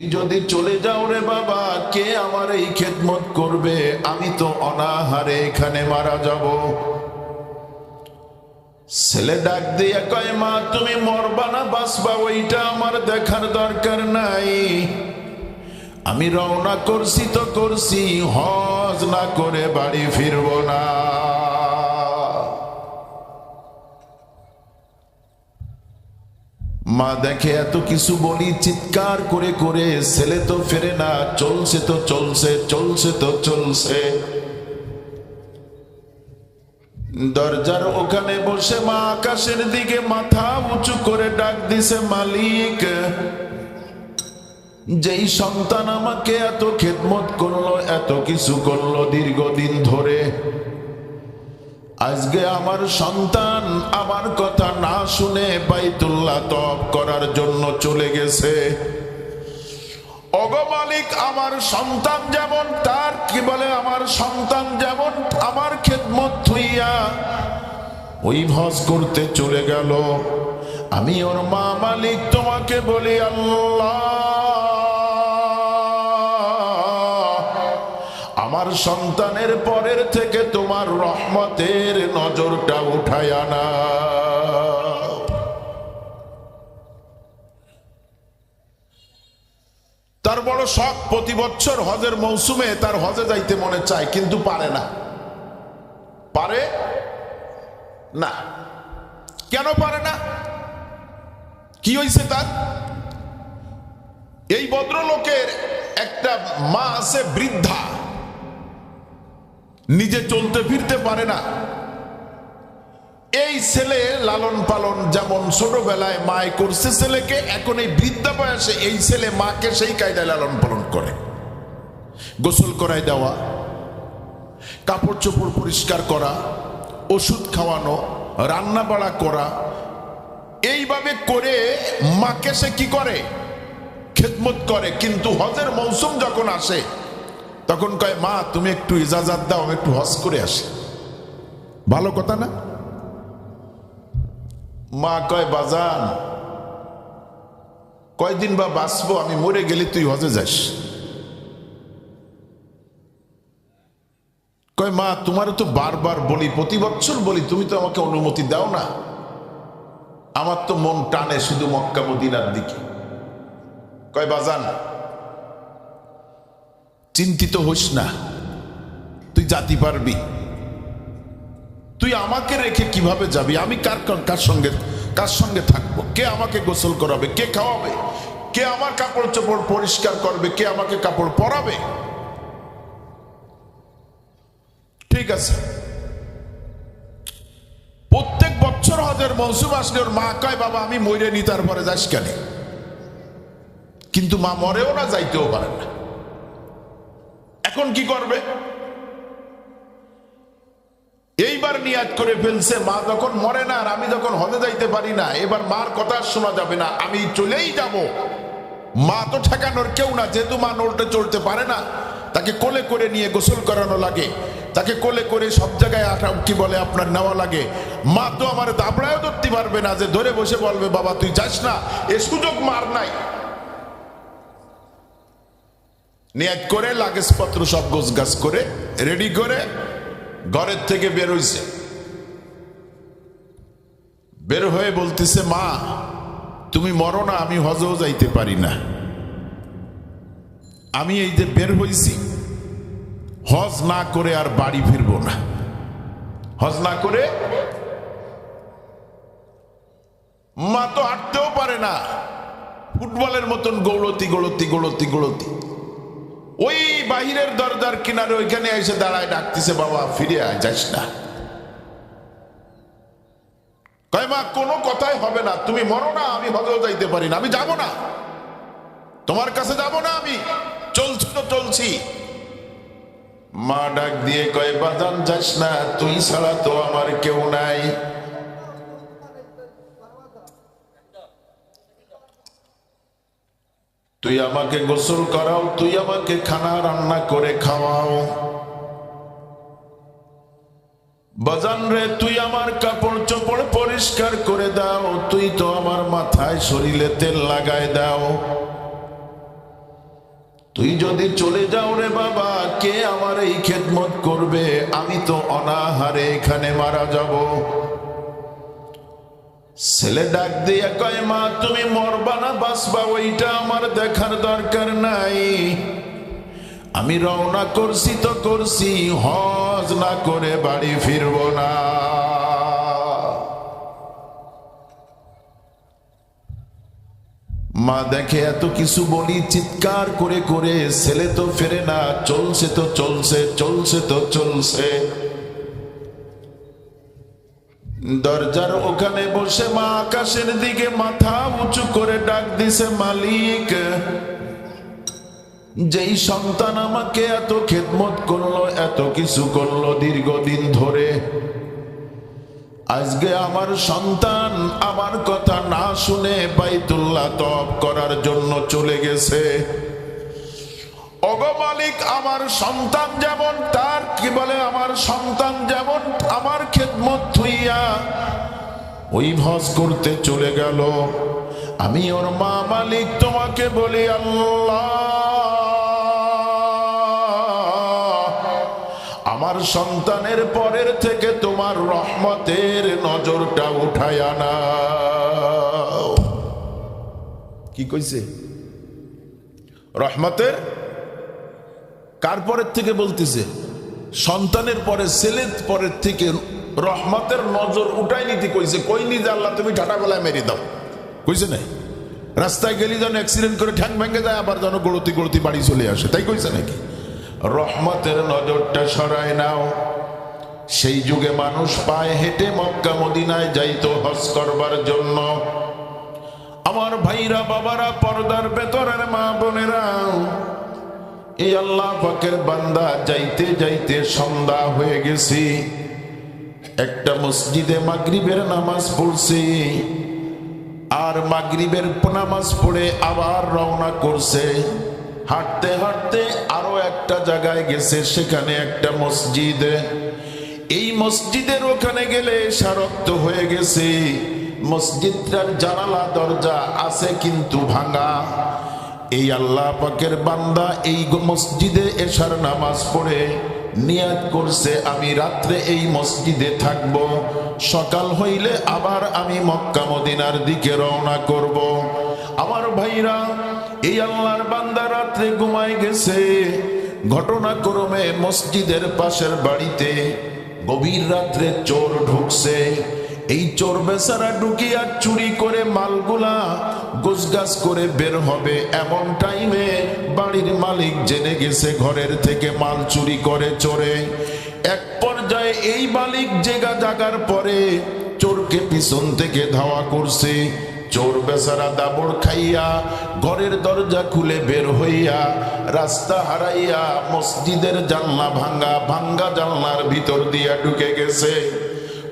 যদি চলে যাও রে বাবা, কে আমার এই খেদমত করবে? আমি তো অনাহারে এখানে মারা যাব। ছেলে ডাক দিয়ে কয়, মা তুমি মরবা না বাঁচবা ওইটা আমার দেখার দরকার নাই। আমি রওনা করছি তো করছি, হজ না করে বাড়ি ফিরবো না। মা দেখে এত কিছু বলি, চিৎকার করে করে ছেলে তো ফেরে না, চলছে তো চলছে, চলছে তো চলছে। দরজার ওখানে বসে মা আকাশের দিকে মাথা উঁচু করে ডাক দিছে, মালিক, যেই সন্তান আমাকে এত খেদমত করলো, এত কিছু করলো দীর্ঘদিন ধরে, আজকে আমার সন্তান আমার কথা না শুনে বাইতুল্লাহ তওয়াফ করার জন্য চলে গেছে। ওগো মালিক, আমার সন্তান যেমন, তার কি বলে, আমার সন্তান যেমন আমার খেদমত থুইয়া ওই হজ করতে চলে গেল, আমি ওর মা মালিক তোমাকে বলি, আল্লাহ আমার সন্তানের পরের থেকে তোমার রহমতের নজরটা উঠায়া না। তার বড় শখ, প্রতি বছর হজের মৌসুমে তার হজে যাইতে মনে চায়, কিন্তু পারে না। পারে না। কেন পারে না? কি হয়েছে তার? এই ভদ্রলোকের একটা মা আছে বৃদ্ধা, নিজে চলতে ফিরতে পারে না। এই ছেলে লালন পালন যেমন ছোটবেলায় মায় করছে ছেলেকে, এখন এই বৃদ্ধা বয়সে এই ছেলে মাকে সেই কায়দায় লালন পালন করে। গোসল করায় দেওয়া, কাপড় চোপড় পরিষ্কার করা, ওষুধ খাওয়ানো, রান্না বাড়া করা, এইভাবে করে মাকে সে কি করে? খেদমত করে। কিন্তু হজের মৌসুম যখন আসে তখন কয়, মা তুমি একটু ইজাজত দাও, আমি একটু হজ করে আসি। ভালো কথা না? মা কয়, বাজান কয়দিন বা বাঁচবো, আমি মরে গেলে তুই হজে যাস। কয়, মা তোমার তো বারবার বলি, প্রতি বছর বলি, তুমি তো আমাকে অনুমতি দাও না। আমার তো মন টানে শুধু মক্কা মদিনার দিকে। কয়, বাজান চিন্তিত হোস না, তুই জাতি পারবি। তুই আমাকে রেখে কিভাবে যাবি? আমি কার সঙ্গে থাকবো? কে আমাকে গোসল করাবে? কে খাওয়াবে? কে আমার কাপড় চোপড় পরিষ্কার করবে? কে আমাকে কাপড় পরাবে? ঠিক আছে। প্রত্যেক বছর হজের মৌসুম আসলে ওর মা কয়, বাবা আমি মরে নি, তারপরে যাস কেন? কিন্তু মা মরেও না, যাইতেও পারে না। এখন কি করবে? এইবার নিয়াত করে ফেলছে, মা যখন মরে না আর আমি যখন হজে যাইতে পারি না, এবার মার কথা শোনা যাবে না, আমি চলেই যাব। মা তো ঠেকানোর কেউ না, যেহেতু মা নড়তে চলতে পারে না, তাকে কোলে করে নিয়ে গোসল করানো লাগে, তাকে কোলে করে সব জায়গায় কি বলে আপনার নেওয়া লাগে। মা তো আমার দাবড়ায়ও ধরতে পারবে না যে ধরে বসে বলবে, বাবা তুই যাস না, এ সুযোগ মার নাই। নিয়াত করে লাগেজ পত্র সব গোছগাছ করে রেডি করে ঘরের থেকে বের হইছে। বের হয়ে বলতেছে, মা তুমি মরো না, আমি হজেও যাইতে পারি না। আমি এই যে বের হইছি, হজ না করে আর বাড়ি ফিরবো না। হজ না করে মা তো হাঁটতেও পারে না, ফুটবলের মতন গৌলতি গৌলতি গৌলতি গৌলতি। ওই বাহিরের দরজার কিনারে ওইখানে এসে দাঁড়ায়, ডাকতেছে, বাবা ফিরে আয়, যাস না। কয়, মা কোনো কথাই হবে না, তুমি মরো না, আমি হজেও যাইতে পারি না, আমি যাব না, তোমার কাছে যাব না, আমি চলছি তো চলছি। মা ডাক দিয়ে কয়, বাজান যাস না, তুই ছাড়া তো আমার কেউ নাই। তুই আমাকে গোসল করাও, তুই আমাকে খানা রান্না করে খাওয়াও, বাজান রে তুই আমার কাপড় চোপড় পরিষ্কার করে দাও, তুই তো আমার মাথায় শরীরে তেল লাগায় দাও। তুই যদি চলে যাও রে বাবা, কে আমার এই খেদমত করবে? আমি তো অনাহারে এখানে মারা যাব। ছেলে ডাক দিয়ে কয়, মা তুমি মরবা না বাঁচবা ওইটা আমার দেখার দরকার নাই, আমি রওনা করছি তো করছি, হজ না করে বাড়ি ফিরব না। মা দেখে এত কিছু বলি চিৎকার করে করে, ছেলে তো ফেরে না, চলছে তো চলছে, চলছে তো চলছে। দরজার ওখানে বসে মা আকাশের দিকে মাথা উঁচু করে ডাক দিছে, মালিক, যেই সন্তান আমাকে এত খেদমত করলো, এত কিছু করলো দীর্ঘদিন ধরে, আজকে আমার সন্তান আমার কথা না শুনে বাইতুল্লাহ তওয়াফ করার জন্য চলে গেছে। ওগো মালিক, আমার সন্তান যেমন, তার কি বলে, আমার সন্তান যেমন আমার খেদমত থুইয়া ওই হজ করতে চলে গেল, আমি ওর মা মালিক তোমাকে বলি, আল্লাহ আমার সন্তানের পরের থেকে তোমার রহমতের নজরটা উঠায়া নাও। কি কইছে? রহমতের কার পরের থেকে বলতেছে? সন্তানের পরে, ছেলের পরের থেকে রহমতের নজর উঠাই নিতে কইছে। কইনি যে আল্লাহ তুমি ঠাটা গলায় মেরে দাও, কইছে নাই? রাস্তায় গেলি যেন অ্যাক্সিডেন্ট করে ঠ্যাং ভেঙে যায়, আবার যেন গড়তি গড়তি বাড়ি চলে আসে, তাই কইছে নাকি? রহমতের নজরটা সরায় নাও। সেই যুগে মানুষ পায়ে হেঁটে মক্কা মদিনায় যাইতো হজ করবার জন্য। আমার ভাইরা, বাবারা, পর্দার ভেতরের মা বোনেরা, এই আল্লাহ পাকের বান্দা যাইতে যাইতে সন্ধ্যা হয়ে গেছি। একটা মসজিদে মাগরিবের নামাজ পড়ছি, আর মাগরিবের নামাজ পড়ে আবার রওনা করছে। হাঁটতে হাঁটতে আরো একটা জায়গায় গেছে, সেখানে একটা মসজিদ। এই মসজিদের ওখানে গেলে সারক্ত হয়ে গেছে। মসজিদটার জানালা দরজা আছে কিন্তু ভাঙা। এই আল্লাহ পাকের বান্দা এই মসজিদে এশার নামাজ পড়ে নিয়াত করছে, আমি রাত্রে এই মসজিদে থাকব, সকাল হইলে আবার আমি মক্কা মদিনার দিকে রওনা করব। আমার ভাইরা, এই আল্লাহর বান্দা রাত্রে ঘুমায় গেছে। ঘটনাক্রমে মসজিদের পাশের বাড়িতে গভীর রাত্রে চোর ঢুকছে। এই চোর বেচারা ঢুকিয়া চুরি করে মালগুলা গোছগাছ করে বের হবে, এমন টাইমে বাড়ির মালিক জেনে গেছে ঘরের থেকে মাল চুরি করে চোরে। এক পর্যায়ে এই মালিক জাগার পরে চোরকে পিছন থেকে ধাওয়া করছে। চোর বেচারা দাবড় খাইয়া ঘরের দরজা খুলে বের হইয়া রাস্তা হারাইয়া মসজিদের জানলা ভাঙ্গা জানলার ভিতর দিয়া ঢুকে গেছে।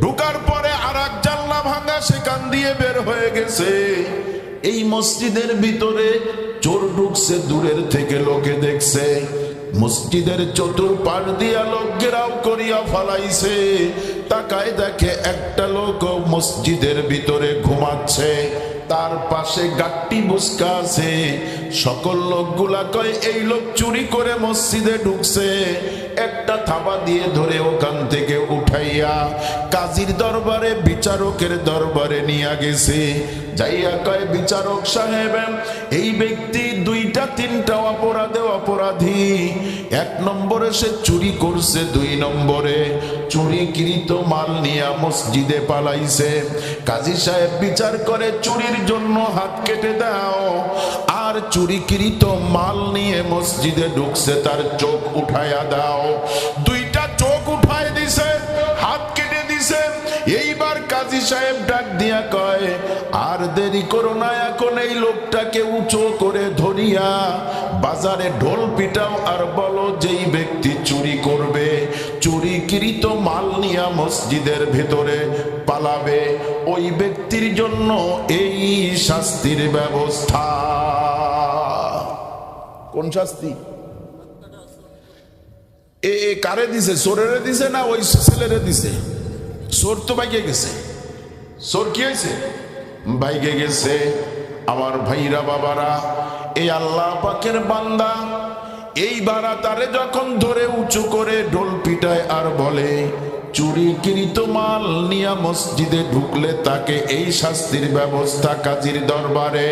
ঢুকার পরে আর এক জানলা ভাঙ্গা, সেখান দিয়ে বের হয়ে গেছে। এই মসজিদের ভিতরে চোর ঢুকছে, দূরের থেকে লোকে দেখছে। মসজিদের চতুর্পাশ দিয়া লোক ঘেরাও করিয়া ফলাইছে। তাকায় দেখে একটা লোক মসজিদের ভিতরে ঘুমাচ্ছে, তার পাশে গাট্টি বুসকা আছে। সকল লোকগুলা কয় এই লোক চুরি করে মসজিদে ঢুকছে। একটা থাবা দিয়ে ধরে ওখান থেকে উঠাইয়া কাজীর দরবারে, বিচারকের দরবারে নিয়ে গেছে। যাইয়া কয়, বিচারক সাহেব, এই ব্যক্তি দুইটা তিনটা অপরাধী। এক নম্বরে সে চুরি করছে, দুই নম্বরে চুরিকৃত মাল নিয়ে মসজিদে পালাইছে। কাজী সাহেব বিচার করে চুরির জন্য হাত কেটে দাও, আর চুরিকৃত মাল নিয়ে মসজিদে ঢুকছে তার চোখ উঠাইয়া দাও। দুইটা চোখ উঠাই দিছে, হাত কেটে দিছে। এইবার কাজী সাহেব ডাক দিয়া কয়, আর দেরি করো না, এখন এই লোকটাকে উঁচু করে ধরিয়া বাজারে ঢোল পিটাও, আর বলো যেই ব্যক্তি চুরি করবে, চুরিকৃত মাল নিয়া মসজিদের ভেতরে পালাবে, ওই ব্যক্তির জন্য এই শাস্তির ব্যবস্থা। কোন শাস্তি? এ কারে দিছে? চোরেরে দিছে না ওই ছেলেরে দিছে? চোর তো বাইকে গেছে। চোর কি হয়েছে? বাইকে গেছে। আমার ভাইরা, বাবারা, এই আল্লাহ পাকের বান্দা এই বারাতারে যখন ধরে উঁচু করে ঢোল পিটায় আর বলে, চুরিকৃত মাল নিয়া মসজিদে ঢুকলে তাকে এই শাস্তির ব্যবস্থা কাজীর দরবারে।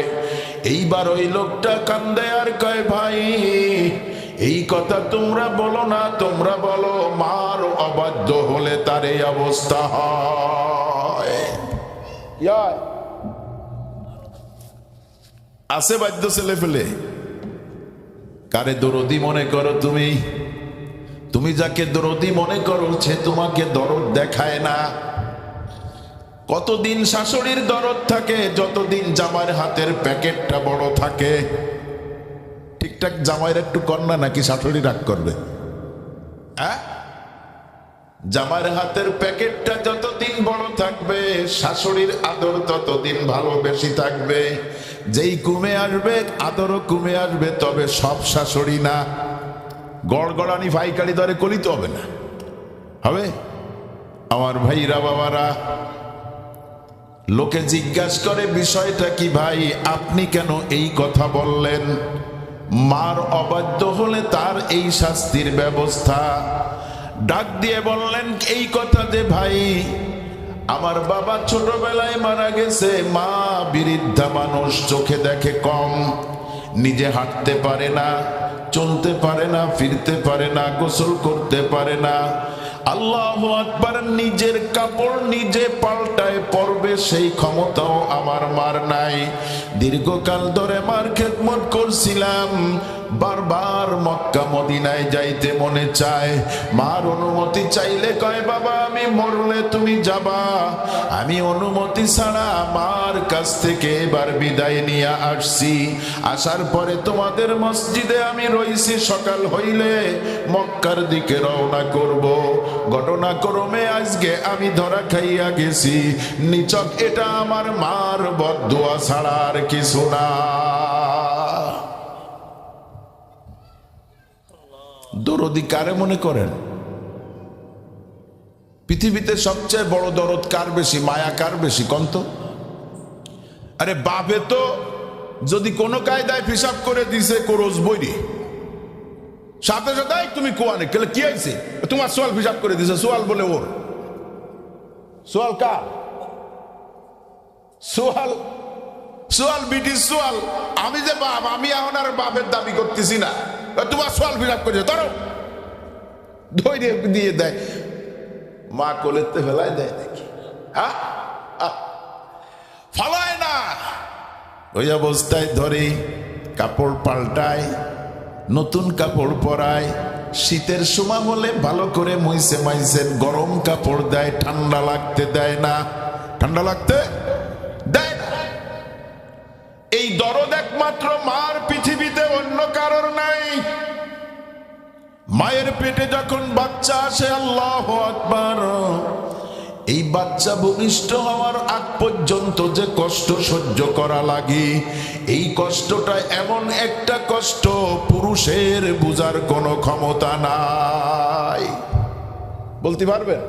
এইবার ওই লোকটা কান্দে আর কয়, ভাই এই কথা তোমরা বলো না, তোমরা বলো মার অবাধ্য হলে তার এই অবস্থা হয়। আছে বাধ্য ছেলে ফেলে? কারে দরদি মনে করো তুমি? তুমি যাকে দরদি মনে করো সে তোমাকে দরদ দেখায় না। কতদিন শাশুড়ির দরদ থাকে? যতদিন জামাইয়ের হাতের প্যাকেটটা বড় থাকে। ঠিকঠাক জামাইয়ের একটু কন্যা নাকি শাশুড়ি রাগ করবে? হ্যাঁ, জামাইয়ের হাতের প্যাকেটটা যতদিন বড় থাকবে শাশুড়ির আদর ততদিন ভালো বেশি থাকবে। যেই কমে আসবে আদরও কমে আসবে, তবে সব শাশুড়ি না। গড়গড়ানি ফাইকারি দরে কলিতে হবে না, হবে? আমার ভাইরা বাবারা, লোকে জিজ্ঞাসা করে বিষয়টা কি ভাই, আপনি কেন এই কথা বললেন? মার অবাধ্য হলে তার এই শাস্তির ব্যবস্থা। ডাক দিয়ে বললেন এই কথা যে ভাই, আমার বাবা ছোটবেলায় মারা গেছে, মা বৃদ্ধা মানুষ, চোখে দেখে কম, নিজে হাঁটতে পারে না, চলতে পারে না, ফিরতে পারে না, গোসল করতে পারে না। আল্লাহু আকবার, নিজের কাপড় নিজে পাল্টায় পরবে সেই ক্ষমতাও আমার মার নাই। দীর্ঘকাল ধরে মার খেদমত করছিলাম, বারবার মক্কা মদিনায় যাইতে মনে চায়। মার অনুমতি চাইলে কয়, বাবা আমি মরলে তুমি যাবা। আমি অনুমতি ছাড়া মার কাছ থেকে এবার বিদায় নিয়ে আসছি। আসার পরে তোমাদের মসজিদে আমি রইছি, সকাল হইলে মক্কার দিকে রওনা করব। ঘটনাক্রমে আজকে আমি ধরা খাইয়া গেছি। নিচক এটা আমার মার বদদুয়া ছাড়া আর কিছু না। দরদি কারে মনে করেন? পৃথিবীতে সবচেয়ে বড় দরদ কার বেশি, মায়া কার বেশি কন্ত? আরে বাপে তো যদি কোনো কায়দায় হিসাব করে দিছে কোরজ বইরি, সাথে সাথে তুমি কোয়ানে কেলে কি আইছে, তোমার সোয়াল হিসাব করে দিছে। সোয়াল বলে ওর সোয়াল কার? সোয়াল সোয়াল বিটির সোয়াল। আমি যে বাপ, আমি এখন আর বাপের দাবি করতেছি না। তোমার সোয়াল হিসাব করেছে, ধরো ধৈর্য দিয়ে দেয়। মা কোলেতে ফেলায় দেয় নাকি? হ্যাঁ, ফালায় না। ওই অবস্থায় ধরে কাপড় পাল্টায়, নতুন কাপড় পরায়। শীতের সময় হলে ভালো করে মুইছে মাইছে গরম কাপড় দেয়, ঠান্ডা লাগতে দেয় না। ঠান্ডা লাগতে দেয় না। এই দরদ একমাত্র মার, পৃথিবীতে অন্য কারোর নাই। মায়ের পেটে যখন বাচ্চা আসে, আল্লাহু আকবার, এই বাচ্চা ভূমিষ্ঠ হওয়ার আগ পর্যন্ত যে কষ্ট সহ্য করা লাগে, এই কষ্টটা এমন একটা কষ্ট পুরুষের বুঝার কোনো ক্ষমতা নাই। বলতে পারবেন?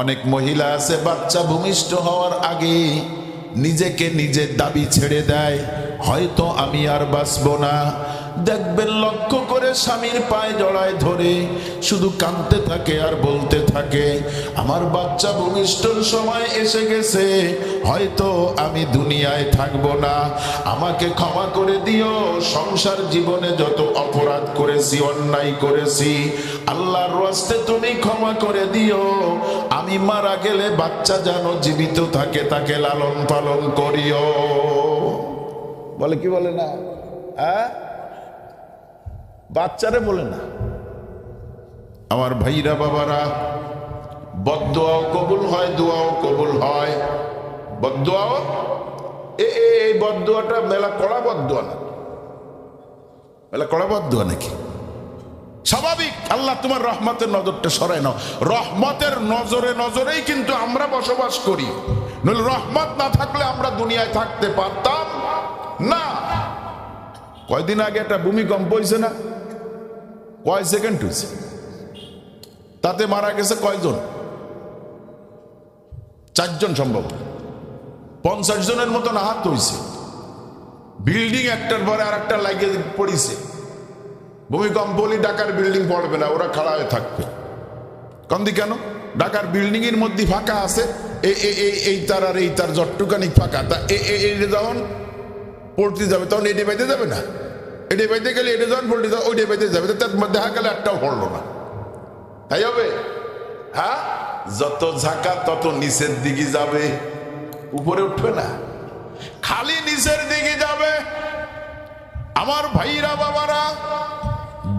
অনেক মহিলা আছে বাচ্চা ভূমিষ্ঠ হওয়ার আগে নিজেকে নিজের দাবি ছেড়ে দেয়, হয়তো আমি আর বাঁচব না। দেখবেন লক্ষ্য করে স্বামীর পায়ে জড়ায় ধরে শুধু কাঁদতে থাকে আর বলতে থাকে, আমার বাচ্চা ভূমিষ্ঠর সময় এসে গেছে, হয়তো আমি দুনিয়ায় থাকবো না, আমাকে ক্ষমা করে দিও। সংসার জীবনে যত অপরাধ করেছি, অন্যায় করেছি, আল্লাহর রাস্তে তুমি ক্ষমা করে দিও। আমি মারা গেলে বাচ্চা যেন জীবিত থাকে, তাকে লালন পালন করিও। বলে কি বলে না? হ্যাঁ, বাচ্চারে বলে না। আমার ভাইরা বাবারা, বদদুয়াও কবুল হয়, দোয়াও কবুল হয়। বদদুয়াও, এই বদদুয়াটা মেলা কড়া বদদুয়া না, মেলা কড়া বদদুয়া নাকি? স্বাভাবিক, আল্লাহ তোমার রহমতের নজরটা সরায় নাও। রহমতের নজরে নজরেই কিন্তু আমরা বসবাস করি, নইলে রহমত না থাকলে আমরা দুনিয়ায় থাকতে পারতাম না। কয়দিন আগে একটা ভূমিকম্প হয়েছে না? কয় সেকেন্ড হয়েছে, তাতে মারা গেছে কয়জন? 4 জন সম্ভব। 50 জনের মতন আহত হয়েছে। বিল্ডিং একটার পরে আর একটা লাগিয়ে পড়িছে, ভূমিকম্প হলে ঢাকার বিল্ডিং পড়বে না, ওরা খাড়া হয়ে থাকবে। কন্দি কেন? ঢাকার বিল্ডিং এর মধ্যে ফাঁকা আছে, এই তার আর এই তার জটটুকানি ফাঁকা, তা যখন পড়তে যাবে তখন এটে পাইতে যাবে না, এটে পাইতে গেলে এটা যখন পড়তে যাবে ওইটে পাইতে যাবে, তার মধ্যে দেখা গেলে একটাও পড়লো না, তাই হবে? হ্যাঁ, যত ঝাঁকা তত নিচের দিকে যাবে, উপরে উঠবে না, খালি নিচের দিকে যাবে। আমার ভাইরা বাবারা,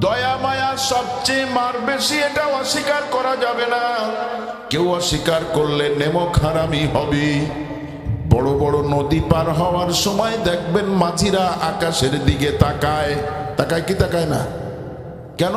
দয়া মায়া সবচেয়ে মার বেশি, এটা অস্বীকার করা যাবে না। কেউ অস্বীকার করলে নেমক হারামি হবে। বড় বড় নদী পার হওয়ার সময় দেখবেন মাঝিরা আকাশের দিকে তাকায়, তাকায় কি তাকায় না? কেন?